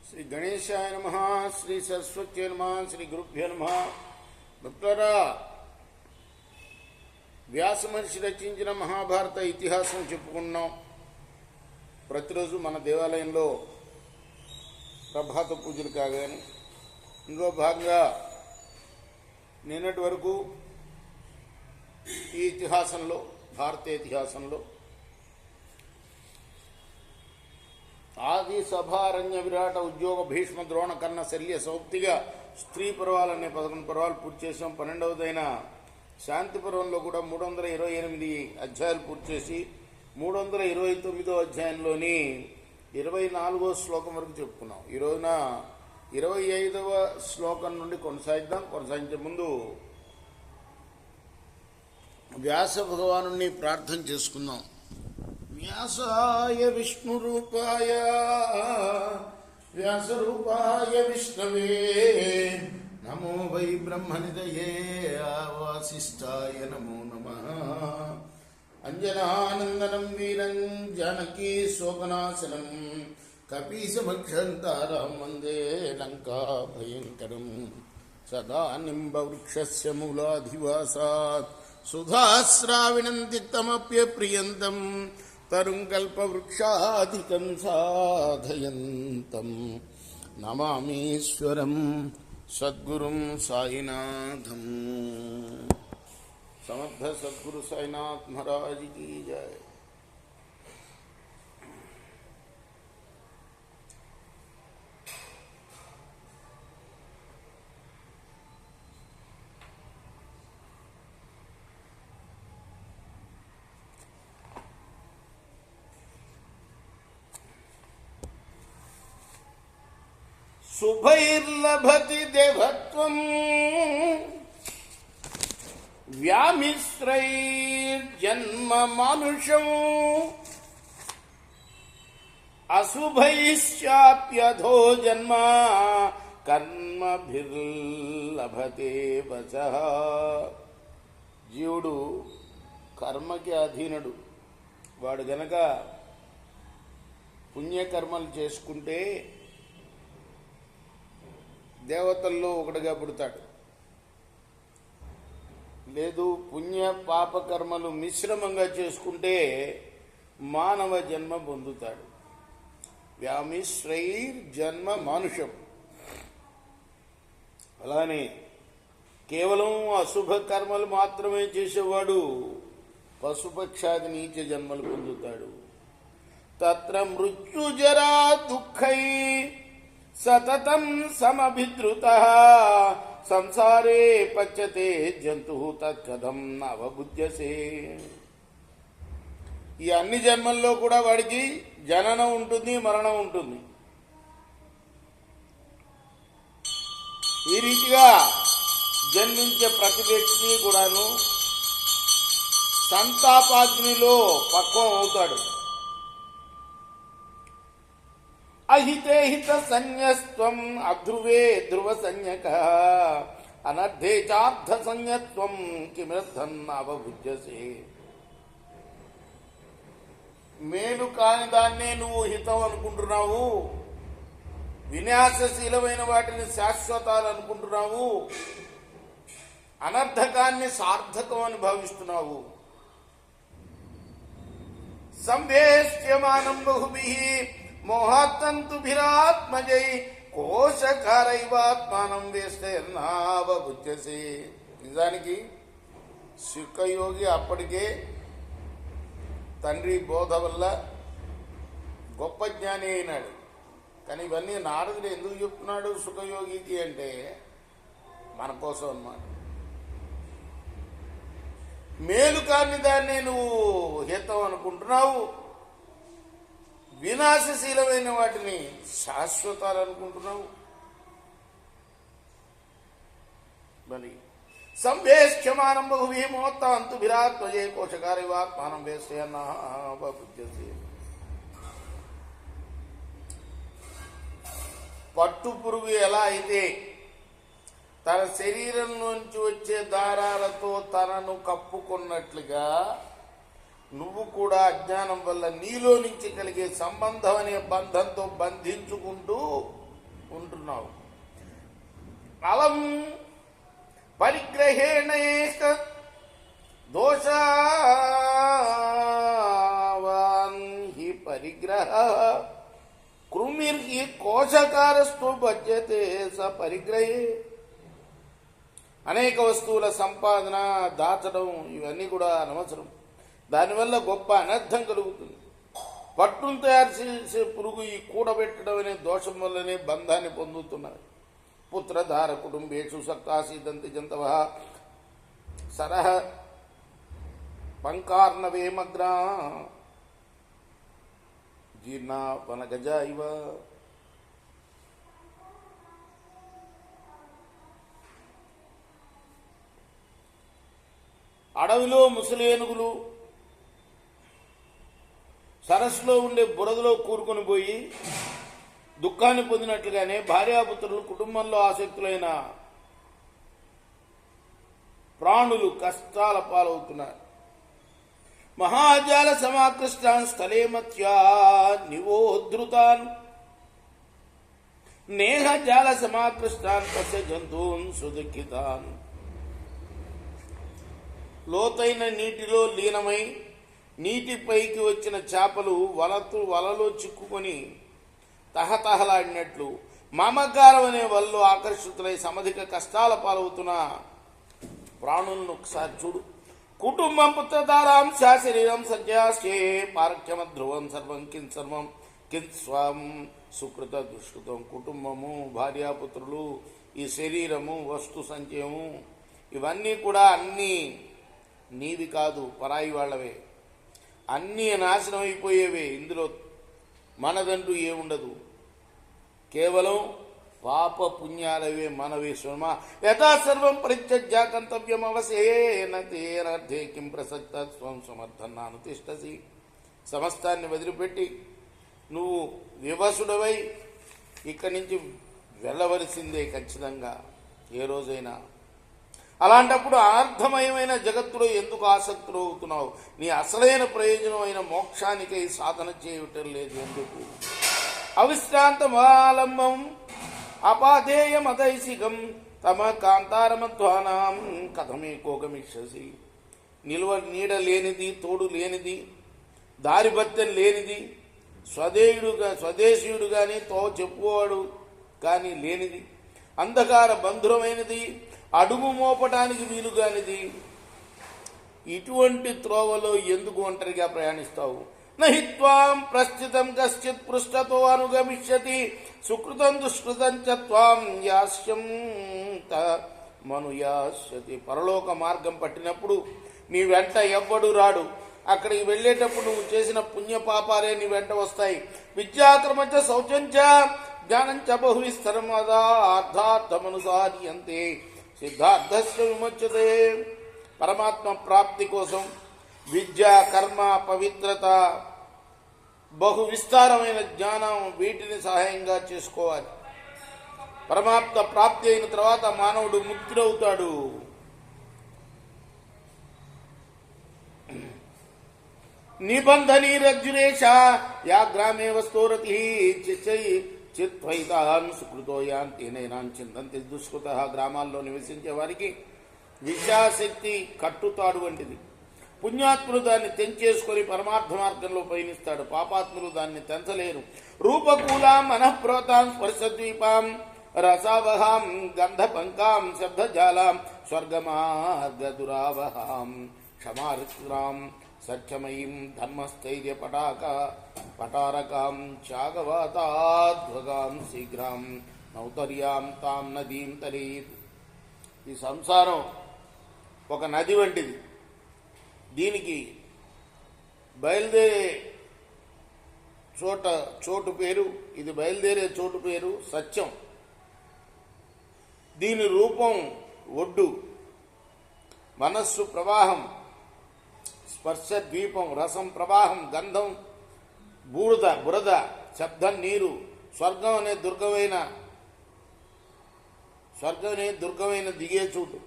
శ్రీ గణేశాయ నమః, శ్రీ సరస్వత్యై నమః, శ్రీ గురుభ్యో నమః. మిత్రులారా, వ్యాస మహర్షి రచించిన మహాభారత ఇతిహాసం చెప్పుకున్నాం. ప్రతిరోజు మన దేవాలయంలో ప్రభాత పూజలు కాగానే ఇందులో భాగంగా నిన్నటి వరకు ఈ ఇతిహాసంలో, భారతీయ ఇతిహాసంలో ఆది సభారణ్య విరాట ఉద్యోగ భీష్మ ద్రోణ కర్ణ శల్య సౌప్తిగా స్త్రీ పర్వాలనే 11 పర్వాలు పూర్తి చేసాం. 12వదైన శాంతి పర్వంలో కూడా 328 అధ్యాయాలు పూర్తి చేసి 329వ అధ్యాయంలోని 24వ శ్లోకం వరకు చెప్పుకున్నాం. ఈ రోజున 25వ శ్లోకం నుండి కొనసాగించే ముందు వ్యాస భగవానుని ప్రార్థన చేసుకుందాం. వ్యాసాయ విష్ణురూపాయ వ్యాసరూపాయ విష్ణవే నమో వై బ్రహ్మనిదయే వాసిష్ఠాయ నమో నమః. అంజనానందనం వీరం జానకీ శోకనాశనం కపీశమక్షంతారం వందే లంకా భయంకరం. సదా నింబవృక్షస్య మూలాధివాసాత్ సుధాస్రావిణం తిక్తమప్యప్రియంతం తరుం కల్పవృక్షాధికం సాధయంతం నమామీశ్వరం సద్గురుం సాయినాథం. సమర్థ సద్గురు సాయినాథ్ మహారాజ్ की जय. శుభైర్లభతి దేవత్వం వ్యామిశ్రైర్జన్మ మానుషం అశుభైశ్చాప్యధో జన్మ కర్మభిర్లభతే వచః. జీవుడు కర్మకి అధీనుడు. వాడు గనక పుణ్యకర్మలు చేసుకుంటే దేవతల్లో ఒకటిగా పుడతాడు. లేదు, పుణ్య పాపకర్మలు మిశ్రమంగా చేసుకుంటే మానవ జన్మ పొందుతాడు. వ్యామిశ్రైర్ జన్మ మానుషం. అలానే కేవలం అశుభ కర్మలు మాత్రమే చేసేవాడు పశుపక్షాది నీచ జన్మలు పొందుతాడు. తత్ర మృత్యుజరా దుఃఖై సతతం సమభిద్రుతః సంసారే పచ్యతే జంతు తత్కథం నవబుధ్యసే. ఈ అన్ని జన్మల్లో కూడా వాడికి జననం ఉంటుంది, మరణం ఉంటుంది. ఈ రీతిగా జన్మించే ప్రతి వ్యక్తి కూడాను సంతాపాగ్నిలో పక్వం అవుతాడు. అహితే హిత సంజ్ఞస్త్వం అధ్రువే ధ్రువ సంజ్ఞక అనర్థే చార్థ సంజ్ఞత్వం కిమర్థం అవబుధ్యసే. మేలు కాని దాన్నే నువ్వు హితం అనుకుంటున్నావు, వినాశశీలమైన వాటిని శాశ్వతాలు అనుకుంటున్నావు, అనర్థకాన్ని సార్థకం అని భావిస్తున్నావు. సంవేష్యమానం బహుభిః మోహాత్తంతుభిరాత్మజై కోశకారైవాత్మానం వేస్తేర్నావబుధ్యసే. నిజానికి సుఖయోగి అప్పటికే తండ్రి బోధ వల్ల గొప్ప జ్ఞాని అయినాడు. కానీ ఇవన్నీ నారదుడు ఎందుకు చెప్తున్నాడు సుఖయోగికి అంటే మన కోసం అన్నమాట. మేలు కాని దాన్ని నువ్వు హితం అనుకుంటున్నావు, వినాశశీలమైన వాటిని శాశ్వతాలు అనుకుంటున్నావు. మరి సంవేష్యమానం బహుభిః మోత్తాంతుభిరాత్మజే కోశకారైవాత్మానం వేస్తేర్నావబుధ్యసే. పట్టు పురుగు ఎలా అయితే తన శరీరం నుంచి వచ్చే దారాలతో తనను కప్పుకున్నట్లుగా నువ్వు కూడా అజ్ఞానం వల్ల నీలో నుంచి కలిగే సంబంధం అనే బంధంతో బంధించుకుంటూ ఉంటున్నావు. అలం పరిగ్రహేణ దోషావాన్ హి పరిగ్రహ కృమిర్హి కోశకారస్తు భజ్యతే స పరిగ్రహే. అనేక వస్తువుల సంపాదన, దాచడం ఇవన్నీ కూడా అనవసరం. దానివల్ల గొప్ప అనర్థం కలుగుతుంది. పట్టును తయారు చేసే పురుగు ఈ కూడబెట్టడం అనే దోషం వల్లనే బంధాన్ని పొందుతున్నది. పుత్రధార కుటుంబేషు సక్తాసీదంతి జంతవ సరహ పంకార్ణవేమగ్రా జీర్ణా వనగజ ఇవ. అడవిలో ముసలేనుగులు సరస్సులో ఉండే బురదలో కూరుకొని పోయి దుఃఖాన్ని పొందినట్లుగానే భార్యాపుత్రులు, కుటుంబంలో ఆసక్తులైన ప్రాణులు కష్టాల పాలవుతున్నారు. మహాజాల సమాకృష్టాన్ స్థలే మత్యా నివోద్ధృతాన్ నేహజాల సమాకృష్టాన్ తస్య జంతూన్ సుదుఃఖితాన్. లోతైన నీటిలో లీనమై నీటిపైకి వచ్చిన చేపలు వలలో చిక్కుకొని తహతహలాడినట్లు మమకారం అనే వలలో ఆకర్షితులై సమధిక కష్టాల పాలవుతున్న ప్రాణులను ఒకసారి చూడు. కుటుంబం పుత్రధారాం శరీరం సజ్జాస్తే పారఖ్యమ ధ్రువం సర్వం కిన్ స్వం సుకృత దుష్కృతం. కుటుంబము, భార్యాపుత్రులు, ఈ శరీరము, వస్తు సంచయము ఇవన్నీ కూడా అన్నీ నీవి కాదు, పరాయి వాళ్ళవే. అన్నీ నాశనం అయిపోయేవే. ఇందులో మనదంటూ ఏముండదు. కేవలం పాప పుణ్యాలవే మనవే. స్వర్మ యథా సర్వం పరిత్యజ్య గంతవ్యం అవసేన తేనర్థే కిం ప్రసక్త స్వం సమర్థన్నాను తిష్టసి. సమస్తాన్ని వదిలిపెట్టి నువ్వు వివసుడవై ఇక్కడి నుంచి వెళ్ళవలసిందే ఖచ్చితంగా ఏ రోజైనా. అలాంటప్పుడు అర్థమయమైన జగత్తులో ఎందుకు ఆసక్తులు అవుతున్నావు? నీ అసలైన ప్రయోజనం అయిన మోక్షానికై సాధన చేయటం లేదు ఎందుకు? అవిశ్రాంతమాలంబం అపాధేయమదైసికం తమ కాంతారమధ్వానాం కథమే కోగమిక్షసి. నిల్వ నీడ లేనిది, తోడు లేనిది, దారిభత్యం లేనిది, స్వదేశీయుడు కానీ చెప్పువాడు కానీ లేనిది, అంధకార బంధురమైనది, అడుగు మోపటానికి వీలుగానిది. ఇటువంటి త్రోవలో ఎందుకు ఒంటరిగా ప్రయాణిస్తావు? నహి త్వాం ప్రస్థితం కశ్చిత్ పృష్ఠతో అనుగమిష్యతి సుకృతం దుష్కృతం చ త్వాం యాస్యం మనుయాస్యతి. పరలోక మార్గం పట్టినప్పుడు నీ వెంట ఎవ్వడు రాడు. అక్కడికి వెళ్ళేటప్పుడు నువ్వు చేసిన పుణ్యపాపాలే నీ వెంట వస్తాయి. విద్యాక్రమంచ శౌచంచ జ్ఞానంచ బహువిస్తరం అర్థార్థమనుసార్యంతే సిద్ధార్థస్య విముచ్యతే. పరమాత్మ ప్రాప్తి కోసం విద్య, కర్మ, పవిత్రత, బహు విస్తారమైన జ్ఞానం వీటిని సహాయంగా చేసుకోవాలి. పరమాత్మ ప్రాప్తి అయిన తర్వాత మానవుడు ముక్తుడవుతాడు. నిబంధనీరజ్జురేష యా గ్రామే వస్తోరతి చిత్వైతాన్ సుకృతోయాన్ తేనైనాన్ చింతంతి దుష్కృత. గ్రామాల్లో నివసించే వారికి విద్యాశక్తి కట్టుతాడు వంటిది. పుణ్యాత్ములు దాన్ని తెంచేసుకొని పరమార్థ మార్గంలో పయనిస్తాడు. పాపాత్ములు దాన్ని తెంచలేరు. రూపకూలాం మనఃప్రోతాం స్పర్శద్వీపాం రసావహాం గంధపంకాం శబ్దజాలాం స్వర్గమార్గదురావహాం క్షమార్ద్రాం సత్యమయీం ధర్మస్థైర్య పటారకాం త్యాగవాతాధ్వగాం శీఘ్రాం నౌతర్యాం తాం నదీం తరీత్. ఈ సంసారం ఒక నది వంటిది. దీనికి బయలుదేరే చోటు పేరు, ఇది బయలుదేరే చోటు పేరు సత్యం. దీని రూపం ఒడ్డు, మనస్సు ప్రవాహం, స్పర్శ ద్వీపం, రసం ప్రవాహం, గంధం బురద, శబ్దం నీరు, స్వర్గం అనే దుర్గమైన దిగే చోటు.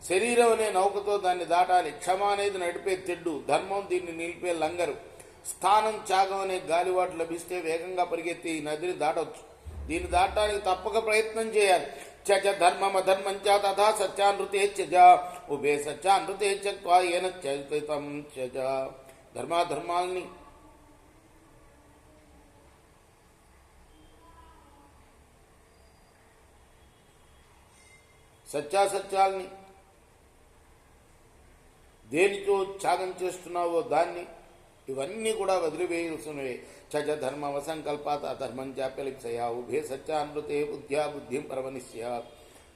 శరీరం అనే నౌకతో దాన్ని దాటాలి. క్షమ అనేది నడిపే తెడ్డు, ధర్మం దీన్ని నిలిపే లంగరు, స్థానం త్యాగం అనే గాలివాటు లభిస్తే వేగంగా పరిగెత్తి ఈ నదిని దాటవచ్చు. దీన్ని దాటడానికి తప్పక ప్రయత్నం చేయాలి. చ ధర్మమధర్మం చ తథా సత్యానృతే త్యజ ఉభే సత్యానృతే త్యక్త్వా ఏన చరితం త్యజ. ధర్మాధర్మాల్ని సత్యాసత్యాల్ని దేనితో త్యాగం చేస్తున్నావో దాన్ని ఇవన్నీ కూడా వదిలివేయాల్సినవే. చజ ధర్మవ సంకల్పాత్ అధర్మం చాప్యలిప్సయా ఉభే సత్యానృతే బుద్ధ్యా బుద్ధిం పరమనిస్య.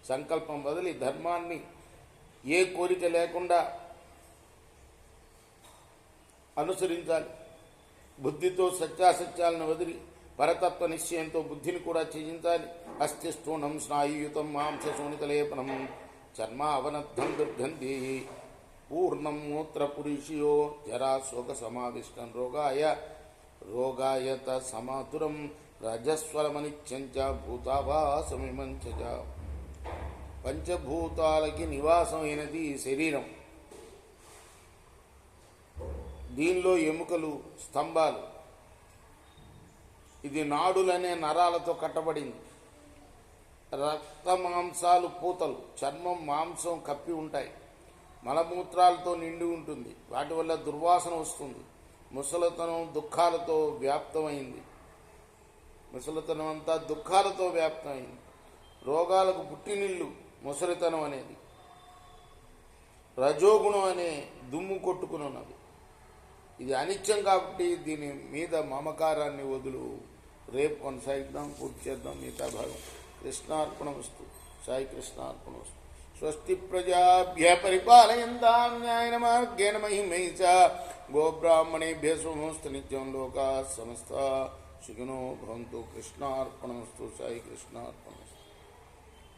సంకల్పం వదిలి ధర్మాన్ని ఏ కోరిక లేకుండా అనుసరించాలి. బుద్ధితో సత్యాసత్యాలను వదిలి పరతత్వ నిశ్చయంతో బుద్ధిని కూడా త్యజించాలి. అస్థి స్థూణం స్నాయుయుతం మాంస శోణితలేపనం చర్మ అవనద్ధం దుర్గంధి పూర్ణం మూత్ర పురుషియో జరా శోక సమావిష్టం రోగాయత సమాతురం రజస్వరమనిత్యంచ భూతాభాసమిమంచ. పంచభూతాలకి నివాసమైనది ఈ శరీరం. దీనిలో ఎముకలు, స్తంభాలు, ఇది నాడులనే నరాలతో కట్టబడింది. రక్త మాంసాలు పూతలు, చర్మం మాంసం కప్పి ఉంటాయి. మలమూత్రాలతో నిండి ఉంటుంది. వాటి వల్ల దుర్వాసన వస్తుంది. ముసలితనం దుఃఖాలతో వ్యాప్తమైంది. ముసలితనం అంతా దుఃఖాలతో వ్యాప్తమైంది. రోగాలకు పుట్టినిల్లు ముసలితనం అనేది. రజోగుణం అనే దుమ్ము కొట్టుకుని ఉన్నది. ఇది అనిత్యం కాబట్టి దీని మీద మమకారాన్ని వదులు. రేపు కొనసాగిద్దాం, పూర్తి చేద్దాం మిగతా భాగం. కృష్ణార్పణమస్తు. సాయి కృష్ణార్పణమస్తు. స్వస్తి ప్రజాభ్య పరిపాలయంతాం న్యాయేన మార్గేణ మహిమహి చ గోబ్రాహ్మణేభ్య శుభమస్తు. నిత్యం లోకాః సమస్తాః సుఖినో భవంతు. కృష్ణార్పణమస్తు. సాయి కృష్ణార్పణమస్తు.